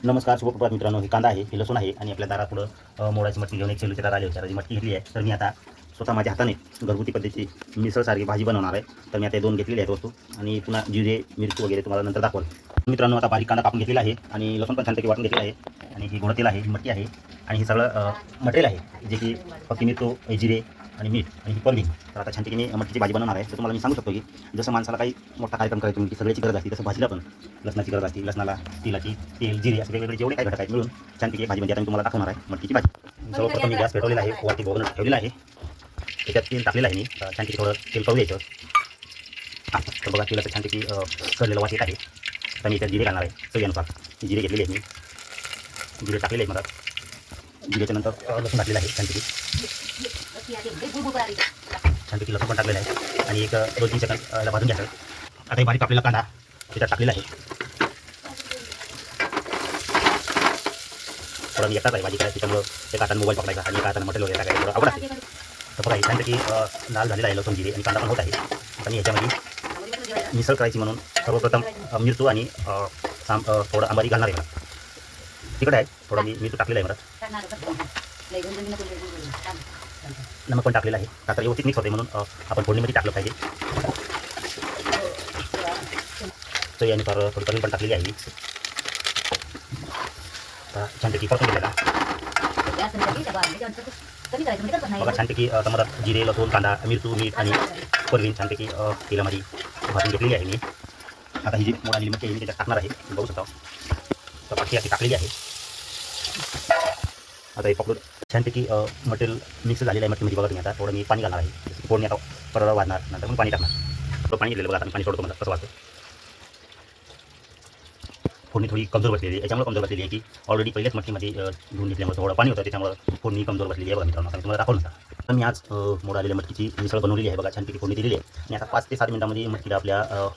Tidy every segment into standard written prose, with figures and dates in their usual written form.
नमस्कार, शुभप्रभात मित्रांनो. हे कांदा आहे, हे लसूण आहे आणि आपल्या दारापुढं मोडाची मटकी घेऊन एक शेलूचे दार आले होते. जी मटकी घेतली आहे. तर मी आता स्वतः माझ्या हाताने घरगुती पद्धतीची मिसळसारखी भाजी बनवणार आहे. तर मी आता हे 2 घेतलेले आहेत वस्तू आणि पुन्हा जिरे, मिरची वगैरे तुम्हाला नंतर दाखवल. मित्रांनो, आता बारीक कांदा कापून घेतलेला आहे आणि लसूण पण छानपैकी वाटून घेतलेला आहे आणि ही गोडं तेल आहे, ही मटकी आहे आणि हे सगळं मटेरियल आहे, जे की फक्त मिरची, जिरे आणि मीठ आणि ही पलवी. तर आता छानपैकी मी मटकीची भाजी बनवणार आहे. तर तुम्हाला मी सांगू शकतो की जसं माणसाला काही मोठा कार्यक्रम करायचा म्हणजे सगळ्याची गरज असते, तसं भाजीला पण लसणाची गरज असते. लसणाला, तेलाची, तेल, जिरे असे वेगवेगळे जेवढे काही घटक आहेत मिळून छानपैकी एक भाजी म्हणजे आता मी तुम्हाला दाखवणार आहे मटकीची भाजी. सर्वप्रथम मी गॅस पेटवलेला आहे, वरती बोगन ठेवलेला आहे. त्याच्यात तेल टाकलेलं आहे मी. छानपैकी थोडं तेल करू द्यायचं. तर बघा तेलाचं छानपैकी कडलेलं वाट येत आहे. आता मी त्यात जिरे घालणार आहे चवीनुसार. जिरे घेतलेले आहेत मी. जिरे टाकलेले आहेत मला. जिरेच्या नंतर लसूण टाकलेलं आहे छानपैकी. छानपैकी लसूण पण टाकलेलं आहे आणि एक 2-3 सेकंद याला भाजून घ्यायचं. आता हे बारीक कापलेला कांदा त्याच्यात टाकलेला आहे. थोडा मी एकटाच आहे भाजी करायची, त्यामुळं एका हाताने मोबाईल पकडायचा आणि एका हाताने मटेरियल वगैरे टाकायचं थोडं आवड आहे. तर बघा छानपैकी लाल झालेला आहे लसूण, जिरे आणि कांदा पण होत आहे. आता मी ह्याच्यामध्ये मिसळ करायची म्हणून सर्वप्रथम मिरचू आणि थोडं आंबारी घालणार आहे मला. तिकडे आहे थोडं मी मिरचू टाकलेलं आहे मला. नमक पण टाकलेलं आहे. आता व्यवस्थित मिक्स होते म्हणून आपण फोडणीमध्ये टाकलं पाहिजे. चवीनुसार थोडी कमी पण टाकलेली आहे. आता छानपैकी परतून घेतलेला बघा. छानपैकी समजा जिरे, लसूण, कांदा, मिरचू, मीठ आणि परवीन छानपैकी तेलामध्ये भाजून घेतलेली आहे मी. आता ही जी मोड आलेली मटकी आहे मी त्याच्यात टाकणार आहे, बघू शकता. तर बाकी अशी टाकलेली आहे. आता हे पकडून छानपैकी मटेरियल मिक्स झालेलं आहे मटकीमध्ये. बघा तुम्ही आता थोडं मी पाणी घालणार आहे. फोडणी आता परत वाढणार, नंतर मग पाणी टाकणार. थोडं पाणी घेतलेलं बघा. आता मी पाणी सोडतो मला कसं वाटतं. फोडणी थोडी कमजोर बसलेली आहे. याच्यामुळे कमजोर बसलेली आहे की ऑलरेडी पहिल्याच मटकीमध्ये धुवून घेतल्यामुळे थोडं पाणी होतं, त्याच्यामुळे फोडणी कमजोर बसलेली आहे. बघा मित्रांनो, आता मी तुम्हाला दाखवलं नव्हतं. तर मी आज मोड आलेल्या मटकीची मिसळ बनवलेली आहे. बघा छानपैकी फोडणी दिलेली आहे आणि आता 5 ते 7 मिनिटांमध्ये मटकीला आपल्या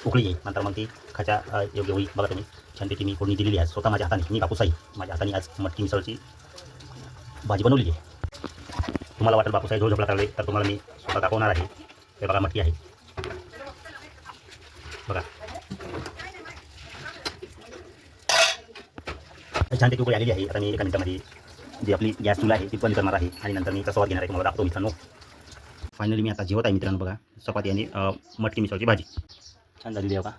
उकळी येईल. नंतर मग ती खाच्या योग्य होईल. बघा तुम्ही छानपैकी मी फोडणी दिलेली आहे स्वतः माझ्या हाताने. मी बापूसाई माझ्या हाताने आज मटकी मिसळची भाजी बनवलेली आहे. तुम्हाला वाटेल बापूसाई जो झोपला लागले, तर तुम्हाला मी स्वतः दाखवणार आहे. हे बघा मटकी आहे बघा. छानपैकी उकळी आलेली आहे. आता मी एका मिनिटामध्ये जी आपली गॅस चूल आहे ती बंद करणार आहे आणि नंतर मी कसा स्वाद घेणार आहे तुम्हाला दाखवतो मित्रांनो. फायनली मी आता जेवत आहे मित्रांनो. बघा चपाती आणि मटकी मिसळची भाजी छान झालेली आहे बघा.